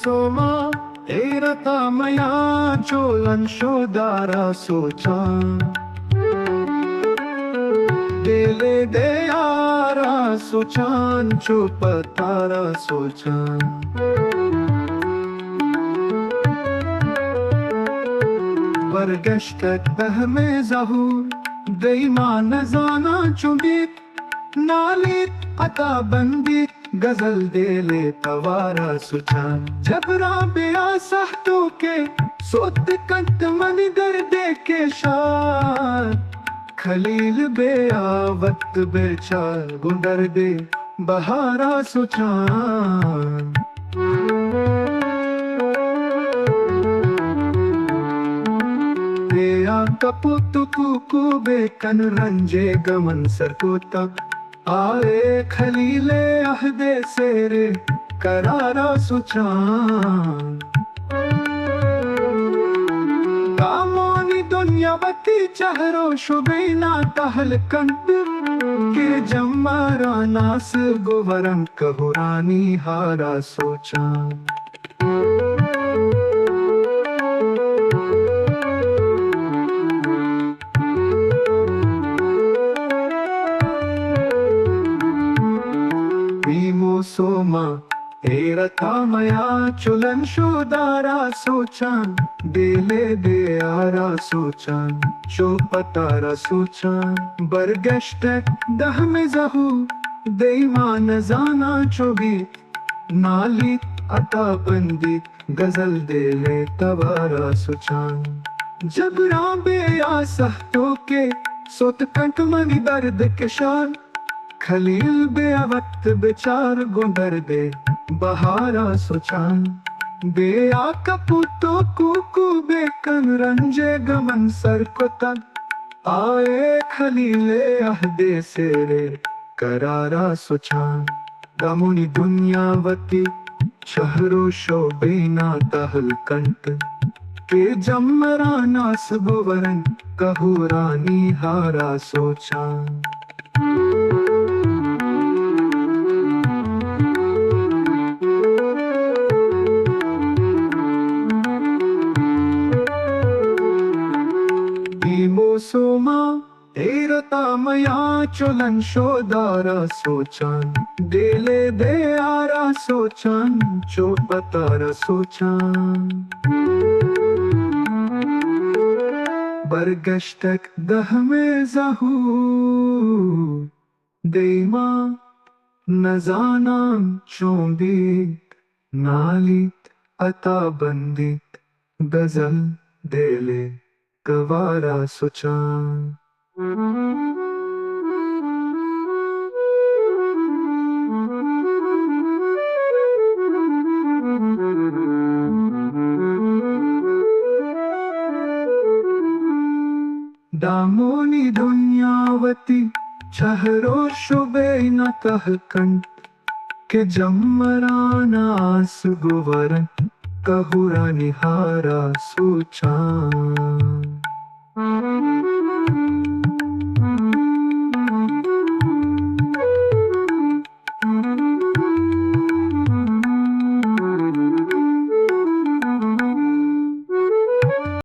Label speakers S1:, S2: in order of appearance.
S1: सोमा एरतामया चोलन शोदारा सोचा देले दे यारा सोचान चुपतारा सोचान बरगश्तक बहमे ज़हूर दईमान जाना चुबित नालित अता बंदी गजल देले तवारा सुचान जबरा बेआ सहतो के सोत कंत मनी दर्दे के शार खलील बेआ वक्त बेचार गुंडर दे बहारा सुचान बेआ कपुतु कुकु बेकन रंजे गमन सरकोता आए खलीले अहदे सेरे करारा सुचान कामोनी दुनियावती चहरो शुबैना तहल कंट के जम्मारा नास गुवरम कहुरानी हारा सोचान सोमा एरतामया चुलन शोदारा सोचान देले दे आरा सोचान चोपतारा सोचान बरगश्तक दहमे ज़हू दईमान जाना चोबीत नालित अता बंदित गजल देले तवारा सोचान जबरा बेआ सहतो के सोत कंठ मनी दर्द के शान खलील बेआ वक्त बेचार गुंडर दे बहारा सुचान बेआ कपुतो कुकु बेकन रंजे गमन सर को तक आए खलीले अहदे सेरे करारा सुचान दमुनी दुनियावती शहरो शोबेना तहल कंट के जम्मरा नास बुवरन कहुरानी हारा सोचान सोमा एरतामया चुलन शोदारा सोचान देले दे आरा सोचान चोपतारा सोचान बरगश्तक दहमे ज़हू देमा नजाना चोंबित नालित अता बंदित गजल देले कवारा सुचान दामोनी दुनियावती चहरो शुबे न तहकंट के जम्मराना आस गुवरन कहुरानी हारा सुचान